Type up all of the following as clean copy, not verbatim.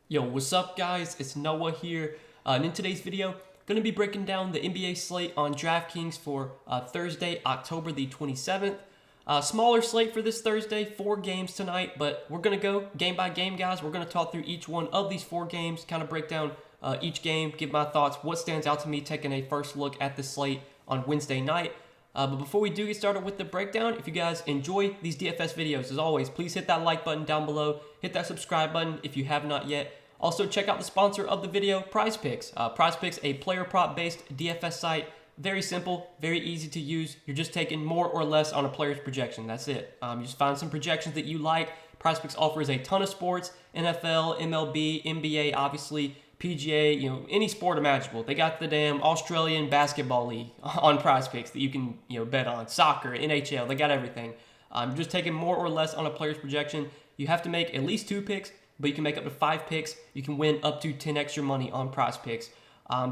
Yo, what's up guys? It's Noah here, and in today's video, going to be breaking down the NBA slate on Draftkings for Thursday, October the 27th. Smaller slate for this Thursday, 4 games tonight, but we're going to go game by game, guys. We're going to talk through each one of these 4 games, kind of break down each game, give my thoughts, what stands out to me, taking a first look at the slate on Wednesday night. But before we do get started with the breakdown, if you guys enjoy these DFS videos, as always, please hit that like button down below. Hit that subscribe button if you have not yet. Also, check out the sponsor of the video, PrizePicks. PrizePicks, a player prop-based DFS site. Very simple, very easy to use. You're just taking more or less on a player's projection. That's it. You just find some projections that you like. PrizePicks offers a ton of sports: NFL, MLB, NBA, obviously, PGA, any sport imaginable. They got the damn Australian Basketball League on PrizePicks that you can, bet on. Soccer, NHL, they got everything. You're just taking more or less on a player's projection. You have to make at least 2 picks, but you can make up to 5 picks. You can win up to 10x your money on PrizePicks.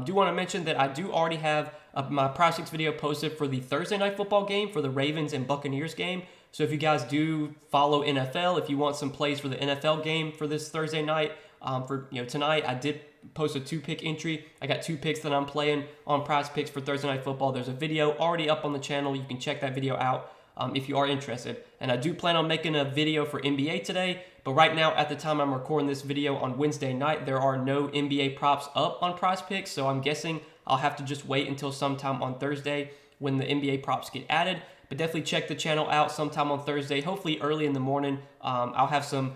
Do want to mention that I do already have my PrizePicks video posted for the Thursday night football game, for the Ravens and Buccaneers game. So if you guys do follow NFL, if you want some plays for the NFL game for this Thursday night, tonight, I did post a 2-pick entry. I got 2 picks that I'm playing on PrizePicks for Thursday night football. There's a video already up on the channel. You can check that video out if you are interested. And I do plan on making a video for NBA today, but right now, at the time I'm recording this video on Wednesday night, there are no NBA props up on PrizePicks, so I'm guessing I'll have to just wait until sometime on Thursday when the NBA props get added. But definitely check the channel out sometime on Thursday, hopefully early in the morning. I'll have some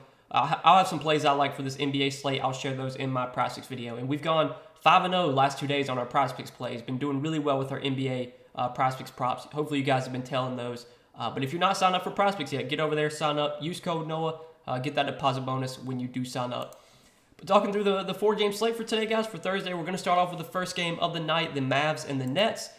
plays I like for this NBA slate. I'll share those in my PrizePicks video. And we've gone 5-0 last 2 days on our PrizePicks plays. Been doing really well with our NBA PrizePicks props. Hopefully you guys have been telling those. But if you're not signed up for PrizePicks yet, get over there, sign up, use code Noah, get that deposit bonus when you do sign up. But talking through the 4-game slate for today, guys, for Thursday, we're going to start off with the first game of the night, the Mavs and the Nets.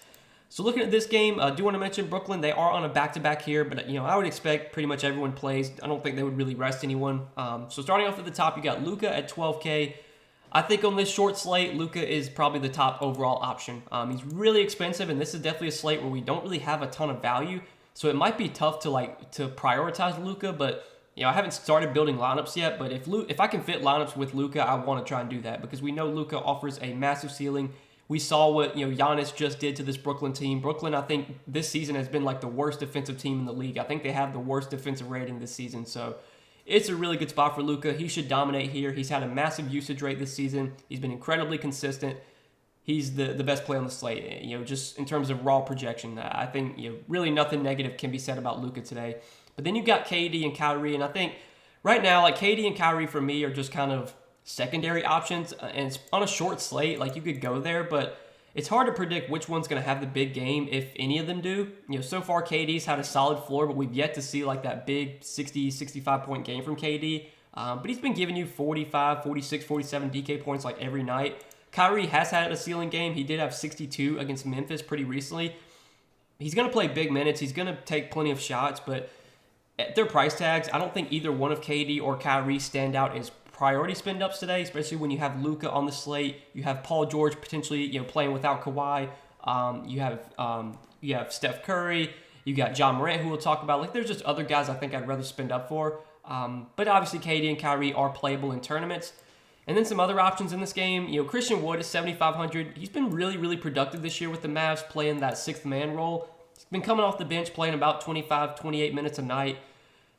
So looking at this game, I do want to mention Brooklyn. They are on a back-to-back here, but I would expect pretty much everyone plays. I don't think they would really rest anyone. So starting off at the top, you got Luka at 12K. I think on this short slate, Luka is probably the top overall option. He's really expensive, and this is definitely a slate where we don't really have a ton of value. So it might be tough to prioritize Luka, but I haven't started building lineups yet. But if I can fit lineups with Luka, I want to try and do that because we know Luka offers a massive ceiling. We saw what Giannis just did to this Brooklyn team. Brooklyn, I think this season has been like the worst defensive team in the league. I think they have the worst defensive rating this season. So it's a really good spot for Luka. He should dominate here. He's had a massive usage rate this season. He's been incredibly consistent. He's the best play on the slate, just in terms of raw projection. I think, really nothing negative can be said about Luka today. But then you've got KD and Kyrie, and I think right now, KD and Kyrie for me are just kind of secondary options, and it's on a short slate, you could go there, but it's hard to predict which one's going to have the big game, if any of them do. So far, KD's had a solid floor, but we've yet to see that big 60, 65-point game from KD. But he's been giving you 45, 46, 47 DK points every night. Kyrie has had a ceiling game. He did have 62 against Memphis pretty recently. He's going to play big minutes. He's going to take plenty of shots, but at their price tags, I don't think either one of KD or Kyrie stand out as priority spend ups today, especially when you have Luka on the slate. You have Paul George potentially playing without Kawhi. You have Steph Curry. You got John Morant, who we'll talk about. There's just other guys I think I'd rather spend up for. But obviously KD and Kyrie are playable in tournaments. And then some other options in this game. Christian Wood is 7,500. He's been really, really productive this year with the Mavs, playing that 6th man role. He's been coming off the bench, playing about 25, 28 minutes a night.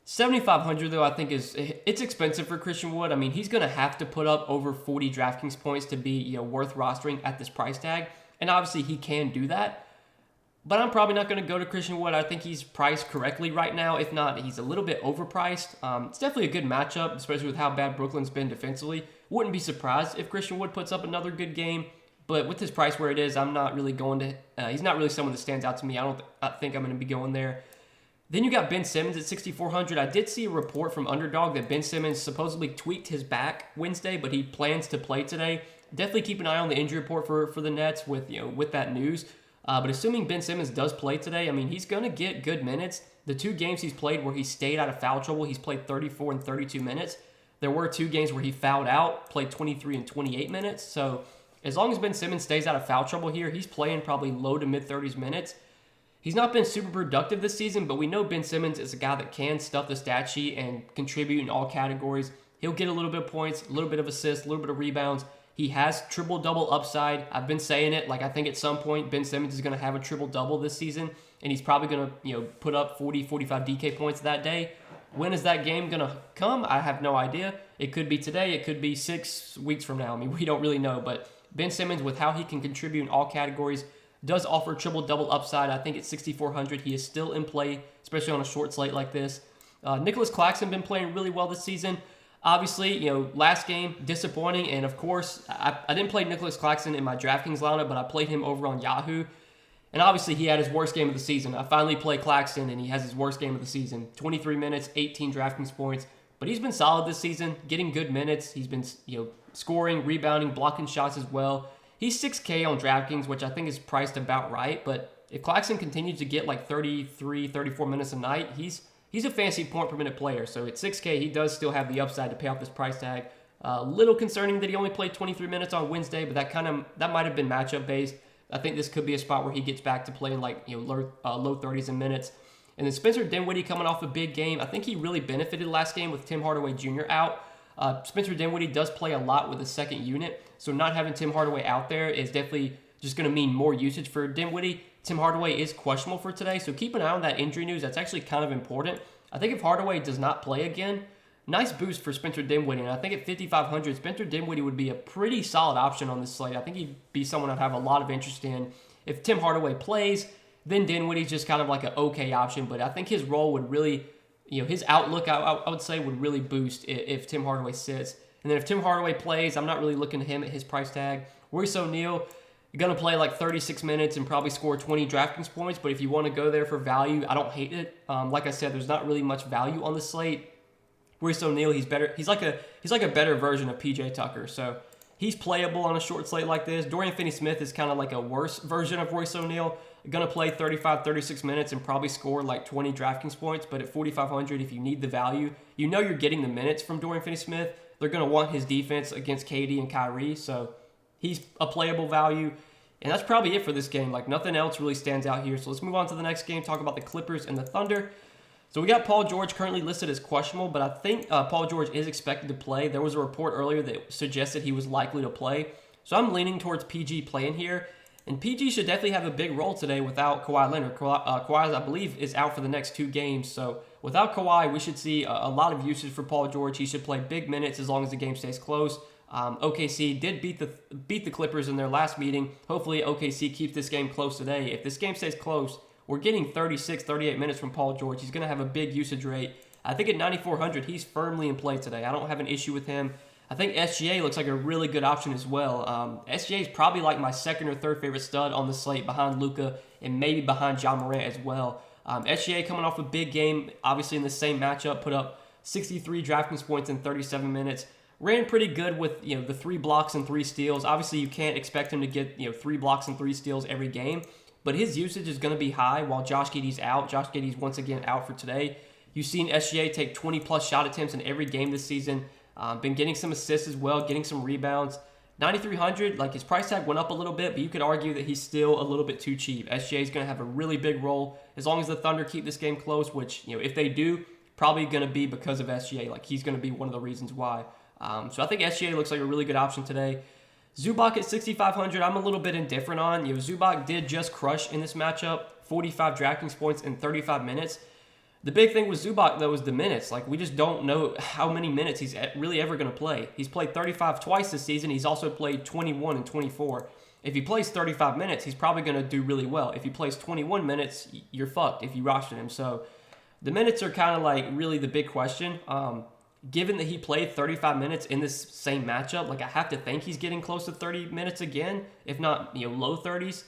7,500 though, I think it's expensive for Christian Wood. I mean, he's going to have to put up over 40 DraftKings points to be worth rostering at this price tag, and obviously he can do that. But I'm probably not going to go to Christian Wood. I think he's priced correctly right now. If not, he's a little bit overpriced. It's definitely a good matchup, especially with how bad Brooklyn's been defensively. Wouldn't be surprised if Christian Wood puts up another good game. But with his price where it is, I'm not really going to. He's not really someone that stands out to me. I think I'm going to be going there. Then you got Ben Simmons at 6,400. I did see a report from Underdog that Ben Simmons supposedly tweaked his back Wednesday, but he plans to play today. Definitely keep an eye on the injury report for the Nets with that news. But assuming Ben Simmons does play today, I mean, he's going to get good minutes. The 2 games he's played where he stayed out of foul trouble, he's played 34 and 32 minutes. There were 2 games where he fouled out, played 23 and 28 minutes. So as long as Ben Simmons stays out of foul trouble here, he's playing probably low to mid-30s minutes. He's not been super productive this season, but we know Ben Simmons is a guy that can stuff the stat sheet and contribute in all categories. He'll get a little bit of points, a little bit of assists, a little bit of rebounds. He has triple-double upside. I've been saying it. Like, I think at some point Ben Simmons is going to have a triple-double this season, and he's probably going to, put up 40, 45 DK points that day. When is that game going to come? I have no idea. It could be today. It could be 6 weeks from now. I mean, we don't really know. But Ben Simmons, with how he can contribute in all categories, does offer triple-double upside. I think at 6,400, he is still in play, especially on a short slate like this. Nicholas Claxton been playing really well this season. Obviously, last game, disappointing. And, of course, I didn't play Nicholas Claxton in my DraftKings lineup, but I played him over on Yahoo. And, obviously, he had his worst game of the season. I finally played Claxton, and he has his worst game of the season. 23 minutes, 18 DraftKings points. But he's been solid this season, getting good minutes. He's been, scoring, rebounding, blocking shots as well. He's 6K on DraftKings, which I think is priced about right. But if Claxton continues to get like 33, 34 minutes a night, he's a fantasy point per minute player. So at 6K, he does still have the upside to pay off this price tag. A little concerning that he only played 23 minutes on Wednesday, but that might have been matchup based. I think this could be a spot where he gets back to playing like low 30s in minutes. And then Spencer Dinwiddie coming off a big game. I think he really benefited last game with Tim Hardaway Jr. out. Spencer Dinwiddie does play a lot with the second unit, so not having Tim Hardaway out there is definitely just going to mean more usage for Dinwiddie. Tim Hardaway is questionable for today, so keep an eye on that injury news. That's actually kind of important. I think if Hardaway does not play again, nice boost for Spencer Dinwiddie. And I think at 5,500, Spencer Dinwiddie would be a pretty solid option on this slate. I think he'd be someone I'd have a lot of interest in. If Tim Hardaway plays, then Dinwiddie's just kind of like an okay option. But I think his role would really, his outlook, I would say, would really boost if Tim Hardaway sits. And then if Tim Hardaway plays, I'm not really looking at him at his price tag. Royce O'Neal, going to play like 36 minutes and probably score 20 DraftKings points. But if you want to go there for value, I don't hate it. Like I said, there's not really much value on the slate. Royce O'Neal, he's better. He's like a better version of PJ Tucker. So he's playable on a short slate like this. Dorian Finney-Smith is kind of like a worse version of Royce O'Neal. Going to play 35, 36 minutes and probably score like 20 DraftKings points. But at 4,500, if you need the value, you're getting the minutes from Dorian Finney-Smith. They're going to want his defense against KD and Kyrie. So he's a playable value. And that's probably it for this game. Like, nothing else really stands out here. So let's move on to the next game, talk about the Clippers and the Thunder. So we got Paul George currently listed as questionable, but I think Paul George is expected to play. There was a report earlier that suggested he was likely to play. So I'm leaning towards PG playing here. And PG should definitely have a big role today without Kawhi Leonard. Kawhi, I believe, is out for the next 2 games. So without Kawhi, we should see a lot of usage for Paul George. He should play big minutes as long as the game stays close. OKC did beat the Clippers in their last meeting. Hopefully OKC keeps this game close today. If this game stays close, we're getting 36, 38 minutes from Paul George. He's going to have a big usage rate. I think at 9,400, he's firmly in play today. I don't have an issue with him. I think SGA looks like a really good option as well. SGA is probably like my second or third favorite stud on the slate behind Luka and maybe behind Ja Morant as well. SGA coming off a big game, obviously in the same matchup, put up 63 DraftKings points in 37 minutes. Ran pretty good with the 3 blocks and 3 steals. Obviously, you can't expect him to get 3 blocks and 3 steals every game, but his usage is going to be high while Josh Giddey's out. Josh Giddey's once again out for today. You've seen SGA take 20-plus shot attempts in every game this season. Been getting some assists as well, getting some rebounds. 9,300, like his price tag went up a little bit, but you could argue that he's still a little bit too cheap. SGA is going to have a really big role as long as the Thunder keep this game close, which if they do, probably going to be because of SGA. Like he's going to be one of the reasons why. So I think SGA looks like a really good option today. Zubac at 6,500, I'm a little bit indifferent on. Zubac did just crush in this matchup, 45 DraftKings points in 35 minutes. The big thing with Zubac, though, is the minutes. Like, we just don't know how many minutes he's really ever going to play. He's played 35 twice this season. He's also played 21 and 24. If he plays 35 minutes, he's probably going to do really well. If he plays 21 minutes, you're fucked if you roster him. So the minutes are kind of like really the big question. Given that he played 35 minutes in this same matchup, like I have to think he's getting close to 30 minutes again, if not low 30s.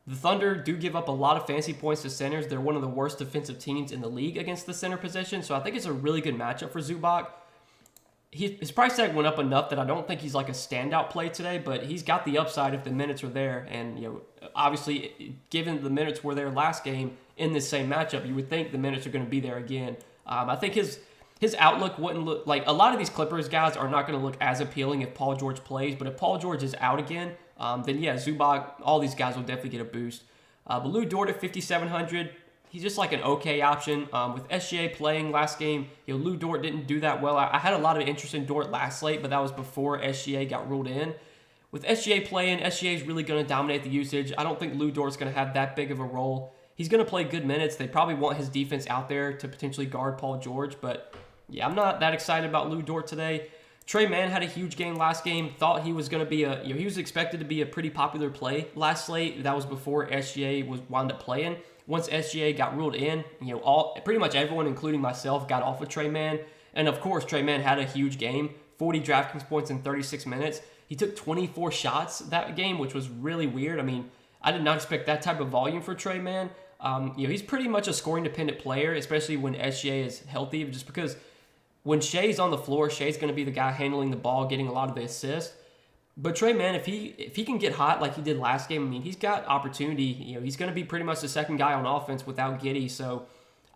The Thunder do give up a lot of fantasy points to centers. They're one of the worst defensive teams in the league against the center position, so I think it's a really good matchup for Zubac. His price tag went up enough that I don't think he's like a standout play today, but he's got the upside if the minutes are there. And obviously, given the minutes were there last game in this same matchup, you would think the minutes are going to be there again. I think his outlook wouldn't look like a lot of these Clippers guys are not going to look as appealing if Paul George plays, but if Paul George is out again, then yeah, Zubac, all these guys will definitely get a boost. But Lou Dort at 5,700, he's just like an okay option. With SGA playing last game, Lou Dort didn't do that well. I had a lot of interest in Dort last slate, but that was before SGA got ruled in. With SGA playing, SGA is really going to dominate the usage. I don't think Lou Dort's going to have that big of a role. He's going to play good minutes. They probably want his defense out there to potentially guard Paul George, but yeah, I'm not that excited about Lou Dort today. Trey Mann had a huge game last game. Thought he was going to be he was expected to be a pretty popular play last slate. That was before SGA wound up playing. Once SGA got ruled in, pretty much everyone, including myself, got off of Trey Mann. And of course, Trey Mann had a huge game, 40 DraftKings points in 36 minutes. He took 24 shots that game, which was really weird. I mean, I did not expect that type of volume for Trey Mann. He's pretty much a scoring-dependent player, especially when SGA is healthy, just because when Shea's on the floor, Shea's going to be the guy handling the ball, getting a lot of the assists. But Trey Mann, if he can get hot like he did last game, I mean, he's got opportunity. He's going to be pretty much the second guy on offense without Giddey. So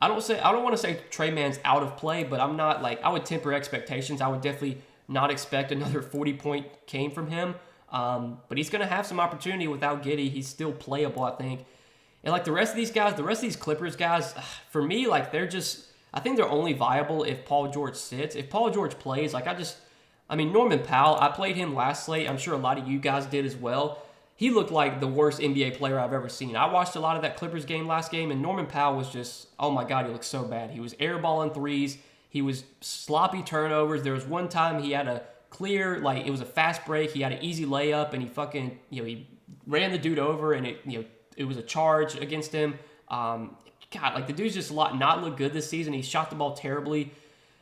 I don't want to say Trey Mann's out of play, but I'm not I would temper expectations. I would definitely not expect another 40-point game from him. But he's going to have some opportunity without Giddey. He's still playable, I think. And like the rest of these guys, the rest of these Clippers guys, for me, I think they're only viable if Paul George sits. If Paul George plays, Norman Powell, I played him last slate. I'm sure a lot of you guys did as well. He looked like the worst NBA player I've ever seen. I watched a lot of that Clippers game last game, and Norman Powell was just, oh my God, he looked so bad. He was airballing threes. He was sloppy turnovers. There was one time he had a clear, it was a fast break. He had an easy layup, and he fucking, he ran the dude over, and it was a charge against him. The dude's just not look good this season. He shot the ball terribly.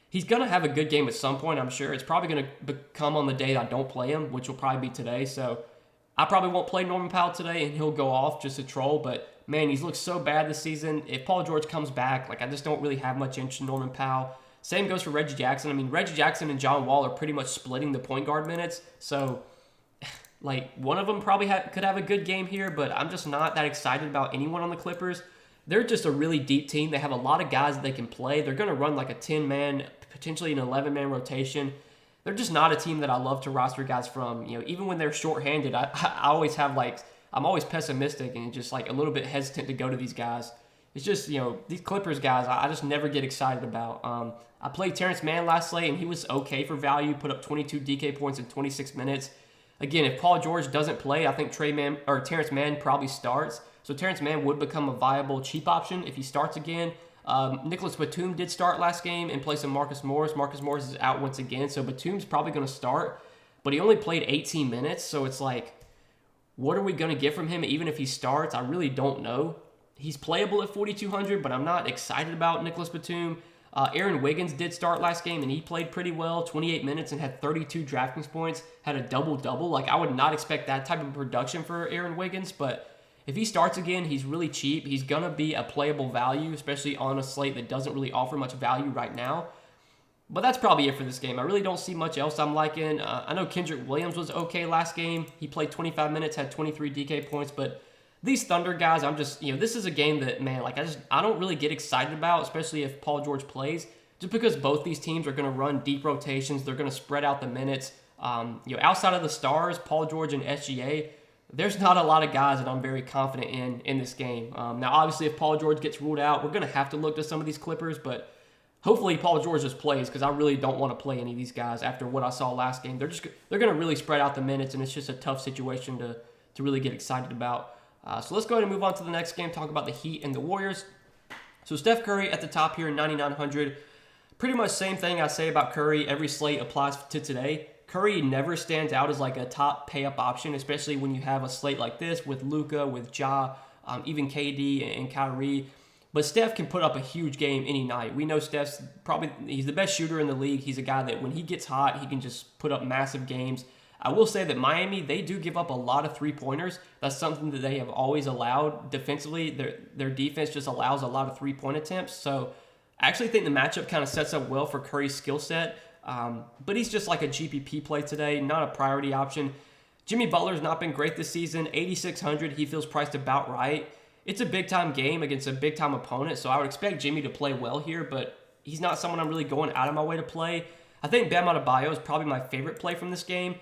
He's going to have a good game at some point, I'm sure. It's probably going to come on the day I don't play him, which will probably be today. So I probably won't play Norman Powell today, and he'll go off just to troll. But, man, he's looked so bad this season. If Paul George comes back, I just don't really have much interest in Norman Powell. Same goes for Reggie Jackson. I mean, Reggie Jackson and John Wall are pretty much splitting the point guard minutes. So, one of them probably could have a good game here, but I'm just not that excited about anyone on the Clippers. They're just a really deep team. They have a lot of guys that they can play. They're going to run a 10-man, potentially an 11-man rotation. They're just not a team that I love to roster guys from. Even when they're shorthanded, I always have I'm always pessimistic and just a little bit hesitant to go to these guys. It's just, these Clippers guys, I just never get excited about. I played Terrence Mann last slate, and he was okay for value, put up 22 DK points in 26 minutes. Again, if Paul George doesn't play, I think Terrence Mann probably starts. So Terrence Mann would become a viable cheap option if he starts again. Nicholas Batum did start last game in place of Marcus Morris. Marcus Morris is out once again, so Batum's probably going to start. But he only played 18 minutes, so it's what are we going to get from him even if he starts? I really don't know. He's playable at 4,200, but I'm not excited about Nicholas Batum. Aaron Wiggins did start last game, and he played pretty well, 28 minutes and had 32 DraftKings points, had a double-double. I would not expect that type of production for Aaron Wiggins, but if he starts again, he's really cheap. He's going to be a playable value, especially on a slate that doesn't really offer much value right now. But that's probably it for this game. I really don't see much else I'm liking. I know Kendrick Williams was okay last game. He played 25 minutes, had 23 DK points, but these Thunder guys, I'm just, this is a game that, man, I don't really get excited about, especially if Paul George plays, just because both these teams are going to run deep rotations. They're going to spread out the minutes. Outside of the stars, Paul George and SGA, there's not a lot of guys that I'm very confident in this game. Now, obviously, if Paul George gets ruled out, we're going to have to look to some of these Clippers, but hopefully Paul George just plays because I really don't want to play any of these guys after what I saw last game. They're going to really spread out the minutes, and it's just a tough situation to really get excited about. So let's go ahead and move on to the next game, talk about the Heat and the Warriors. So Steph Curry at the top here, 9,900. Pretty much same thing I say about Curry. Every slate applies to today. Curry never stands out as a top pay-up option, especially when you have a slate like this with Luka, with Ja, even KD and Kyrie. But Steph can put up a huge game any night. We know he's the best shooter in the league. He's a guy that when he gets hot, he can just put up massive games. I will say that Miami, they do give up a lot of three-pointers. That's something that they have always allowed defensively. Their defense just allows a lot of three-point attempts. So I actually think the matchup kind of sets up well for Curry's skill set. But he's just a GPP play today, not a priority option. Jimmy Butler's not been great this season. 8,600, he feels priced about right. It's a big-time game against a big-time opponent, so I would expect Jimmy to play well here, but he's not someone I'm really going out of my way to play. I think Bam Adebayo is probably my favorite play from this game.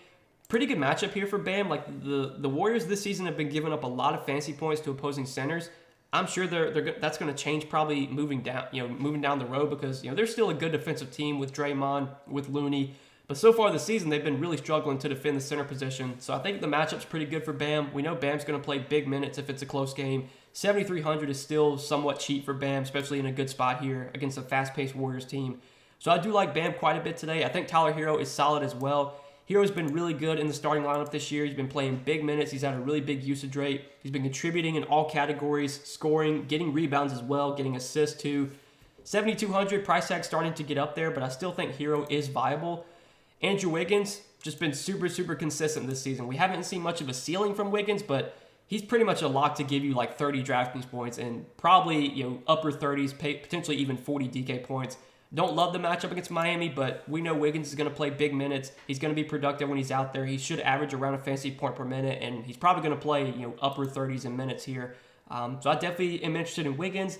Pretty good matchup here for Bam. The Warriors this season have been giving up a lot of fantasy points to opposing centers. I'm sure that's going to change probably moving down the road because they're still a good defensive team with Draymond, with Looney. But so far this season, they've been really struggling to defend the center position. So I think the matchup's pretty good for Bam. We know Bam's going to play big minutes if it's a close game. 7,300 is still somewhat cheap for Bam, especially in a good spot here against a fast-paced Warriors team. So I do like Bam quite a bit today. I think Tyler Hero is solid as well. Hero's been really good in the starting lineup this year. He's been playing big minutes. He's had a really big usage rate. He's been contributing in all categories, scoring, getting rebounds as well, getting assists too. 7,200 price tag starting to get up there, but I still think Hero is viable. Andrew Wiggins, just been super, super consistent this season. We haven't seen much of a ceiling from Wiggins, but he's pretty much a lock to give you like 30 DraftKings points and probably upper 30s, potentially even 40 DK points. Don't love the matchup against Miami, but we know Wiggins is going to play big minutes. He's going to be productive when he's out there. He should average around a fantasy point per minute, and he's probably going to play upper 30s in minutes here. So I definitely am interested in Wiggins.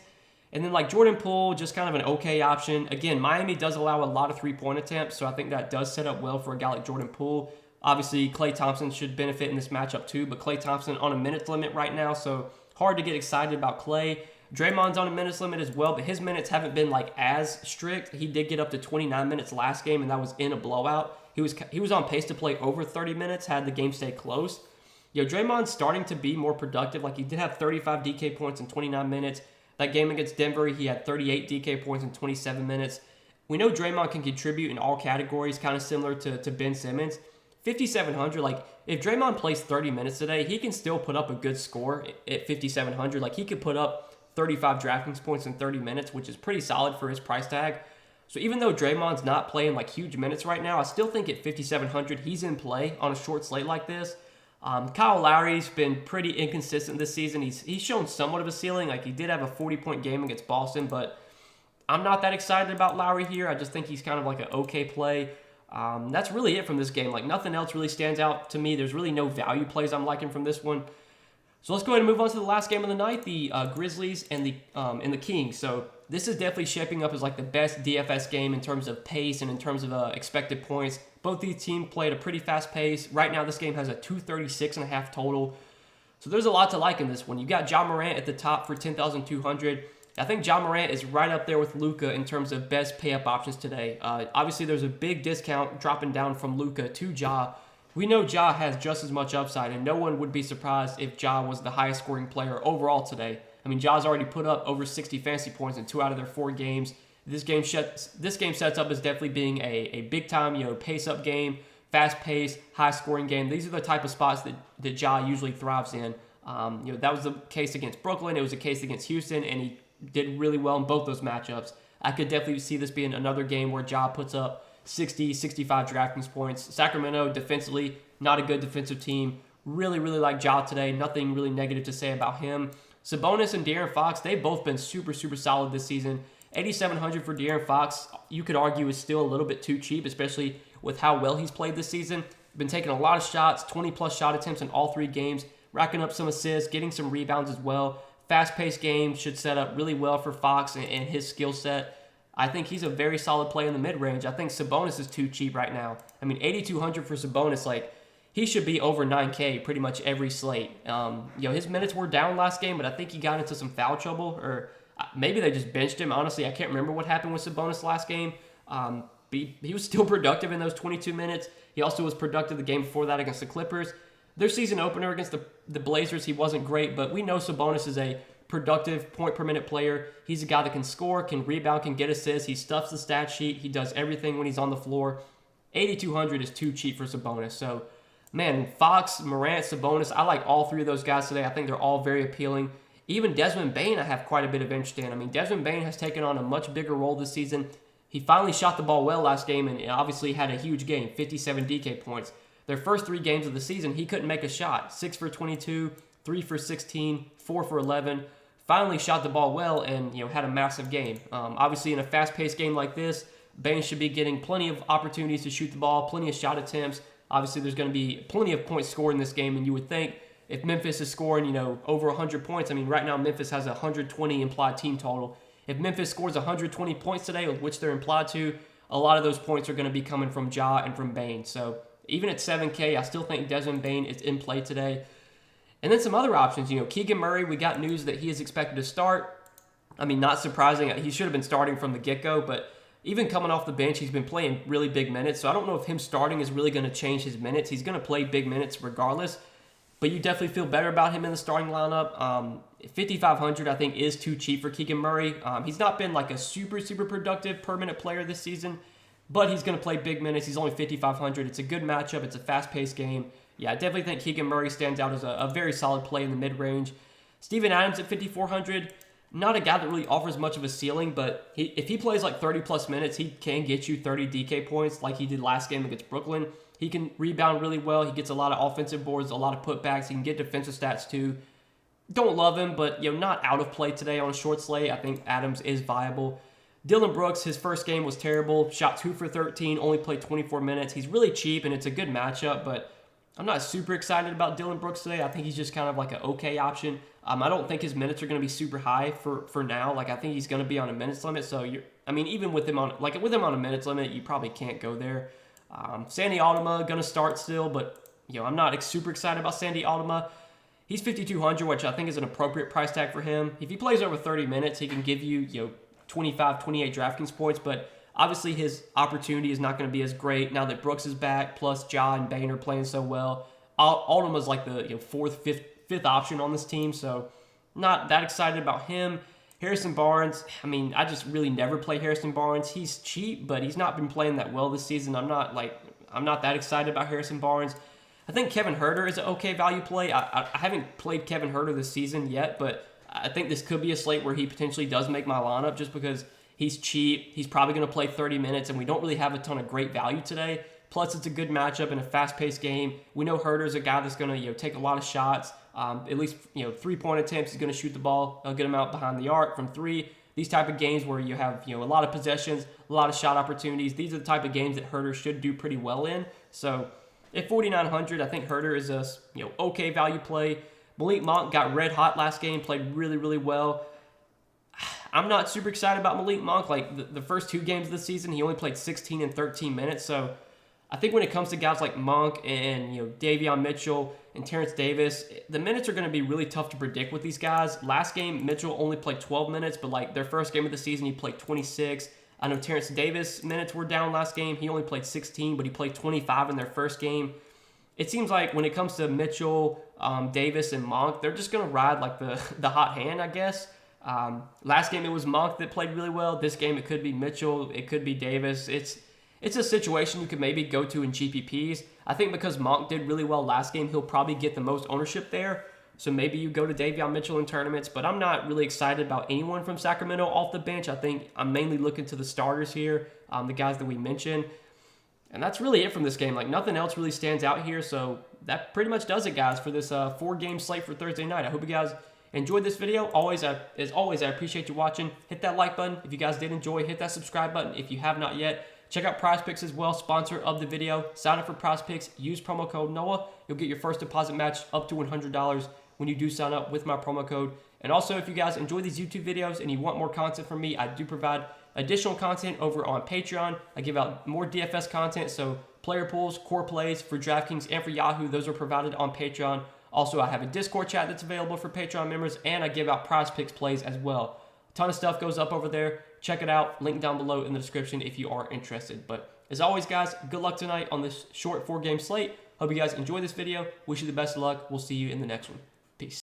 And then like Jordan Poole, just kind of an okay option. Again, Miami does allow a lot of three-point attempts, so I think that does set up well for a guy like Jordan Poole. Obviously, Klay Thompson should benefit in this matchup too, but Klay Thompson on a minutes limit right now, so hard to get excited about Klay. Draymond's on a minutes limit as well, but his minutes haven't been like as strict. He did get up to 29 minutes last game, and that was in a blowout. He was on pace to play over 30 minutes had the game stayed close. Draymond's starting to be more productive. Like he did have 35 DK points in 29 minutes. That game against Denver, he had 38 DK points in 27 minutes. We know Draymond can contribute in all categories, kind of similar to Ben Simmons. 5,700, like if Draymond plays 30 minutes today, he can still put up a good score at 5,700. Like he could put up 35 DraftKings points in 30 minutes, which is pretty solid for his price tag. So even though Draymond's not playing like huge minutes right now, I still think at 5,700 he's in play on a short slate like this. Kyle Lowry's been pretty inconsistent this season. He's shown somewhat of a ceiling. Like he did have a 40-point game against Boston, but I'm not that excited about Lowry here. I just think he's kind of like an okay play. That's really it from this game. Like nothing else really stands out to me. There's really no value plays I'm liking from this one. So let's go ahead and move on to the last game of the night, the Grizzlies and the Kings. So this is definitely shaping up as like the best DFS game in terms of pace and in terms of expected points. Both these teams played a pretty fast pace. Right now, this game has a 236.5 total. So there's a lot to like in this one. You got Ja Morant at the top for 10,200. I think Ja Morant is right up there with Luka in terms of best pay-up options today. Obviously, there's a big discount dropping down from Luka to Ja. We know Ja has just as much upside, and no one would be surprised if Ja was the highest scoring player overall today. I mean, Ja's already put up over 60 fantasy points in 2 out of their 4 games. This game sets up as definitely being a big-time, pace-up game, fast-paced, high-scoring game. These are the type of spots that Ja usually thrives in. That was the case against Brooklyn. It was a case against Houston, and he did really well in both those matchups. I could definitely see this being another game where Ja puts up 60, 65 DraftKings points. Sacramento, defensively, not a good defensive team. Really, really like Ja today. Nothing really negative to say about him. Sabonis and De'Aaron Fox, they've both been super, super solid this season. 8,700 for De'Aaron Fox, you could argue is still a little bit too cheap, especially with how well he's played this season. Been taking a lot of shots, 20-plus shot attempts in all 3 games, racking up some assists, getting some rebounds as well. Fast-paced game should set up really well for Fox and his skill set. I think he's a very solid play in the mid-range. I think Sabonis is too cheap right now. I mean, 8,200 for Sabonis, like, he should be over 9K pretty much every slate. His minutes were down last game, but I think he got into some foul trouble, or maybe they just benched him. Honestly, I can't remember what happened with Sabonis last game. He was still productive in those 22 minutes. He also was productive the game before that against the Clippers. Their season opener against the Blazers, he wasn't great, but we know Sabonis is a productive point-per-minute player. He's a guy that can score, can rebound, can get assists. He stuffs the stat sheet. He does everything when he's on the floor. 8,200 is too cheap for Sabonis. So, man, Fox, Morant, Sabonis, I like all 3 of those guys today. I think they're all very appealing. Even Desmond Bane I have quite a bit of interest in. I mean, Desmond Bane has taken on a much bigger role this season. He finally shot the ball well last game and obviously had a huge game, 57 DK points. Their first 3 games of the season, he couldn't make a shot. 6 for 22, 3 for 16, 4 for 11. Finally shot the ball well and had a massive game. Obviously, in a fast-paced game like this, Bane should be getting plenty of opportunities to shoot the ball, plenty of shot attempts. Obviously, there's going to be plenty of points scored in this game, and you would think if Memphis is scoring, over 100 points, I mean, right now Memphis has a 120 implied team total. If Memphis scores 120 points today, which they're implied to, a lot of those points are going to be coming from Ja and from Bane. So even at 7K, I still think Desmond Bane is in play today. And then some other options, Keegan Murray, we got news that he is expected to start. I mean, not surprising. He should have been starting from the get-go, but even coming off the bench, he's been playing really big minutes. So I don't know if him starting is really going to change his minutes. He's going to play big minutes regardless, but you definitely feel better about him in the starting lineup. 5,500, I think, is too cheap for Keegan Murray. He's not been like a super productive per-minute player this season, but he's going to play big minutes. He's only 5,500. It's a good matchup. It's a fast-paced game. Yeah, I definitely think Keegan Murray stands out as a very solid play in the mid-range. Steven Adams at 5,400, not a guy that really offers much of a ceiling, but if he plays like 30-plus minutes, he can get you 30 DK points like he did last game against Brooklyn. He can rebound really well. He gets a lot of offensive boards, a lot of putbacks. He can get defensive stats too. Don't love him, but not out of play today on a short slate. I think Adams is viable. Dylan Brooks, his first game was terrible. Shot 2 for 13, only played 24 minutes. He's really cheap, and it's a good matchup, but I'm not super excited about Dylan Brooks today. I think he's just kind of like an okay option. I don't think his minutes are going to be super high for now. Like, I think he's going to be on a minutes limit. So, even with him on a minutes limit, you probably can't go there. Sandy Aldama going to start still, but, I'm not super excited about Sandy Aldama. He's 5,200, which I think is an appropriate price tag for him. If he plays over 30 minutes, he can give you, 25, 28 DraftKings points, but obviously his opportunity is not going to be as great now that Brooks is back, plus Ja and Bane are playing so well. Aldama's like the fourth, fifth option on this team, so not that excited about him. Harrison Barnes, I just really never play Harrison Barnes. He's cheap, but he's not been playing that well this season. I'm not that excited about Harrison Barnes. I think Kevin Huerter is an okay value play. I haven't played Kevin Huerter this season yet, but I think this could be a slate where he potentially does make my lineup just because he's cheap. He's probably going to play 30 minutes, and we don't really have a ton of great value today. Plus, it's a good matchup in a fast-paced game. We know Huerter's a guy that's going to take a lot of shots. At least 3-point attempts. He's going to shoot the ball a good amount behind the arc from 3. These type of games where you have a lot of possessions, a lot of shot opportunities. These are the type of games that Huerter should do pretty well in. So at 4,900, I think Huerter is a okay value play. Malik Monk got red hot last game, played really well. I'm not super excited about Malik Monk. Like the first 2 games of the season, he only played 16 and 13 minutes. So I think when it comes to guys like Monk and Davion Mitchell and Terrence Davis, the minutes are going to be really tough to predict with these guys. Last game, Mitchell only played 12 minutes, but their first game of the season, he played 26. I know Terrence Davis minutes were down last game. He only played 16, but he played 25 in their first game. It seems like when it comes to Mitchell, Davis, and Monk, they're just going to ride like the hot hand, I guess. Last game, it was Monk that played really well. This game, it could be Mitchell. It could be Davis. It's a situation you could maybe go to in GPPs. I think because Monk did really well last game, he'll probably get the most ownership there. So maybe you go to Davion Mitchell in tournaments, but I'm not really excited about anyone from Sacramento off the bench. I think I'm mainly looking to the starters here, the guys that we mentioned. And that's really it from this game. Nothing else really stands out here. So that pretty much does it, guys, for this 4-game slate for Thursday night. I hope you guys enjoyed this video. As always, I appreciate you watching. Hit that like button if you guys did enjoy. Hit that subscribe button if you have not yet. Check out PrizePicks as well, sponsor of the video. Sign up for PrizePicks. Use promo code NOAH. You'll get your first deposit match up to $100 when you do sign up with my promo code. And also, if you guys enjoy these YouTube videos and you want more content from me, I do provide additional content over on Patreon. I give out more DFS content, so player pools, core plays for Draftkings and for Yahoo, those are provided on Patreon. Also, I have a Discord chat that's available for Patreon members, and I give out PrizePicks plays as well. A ton of stuff goes up over there. Check it out. Link down below in the description if you are interested. But as always, guys, good luck tonight on this short 4-game slate. Hope you guys enjoy this video. Wish you the best of luck. We'll see you in the next one. Peace.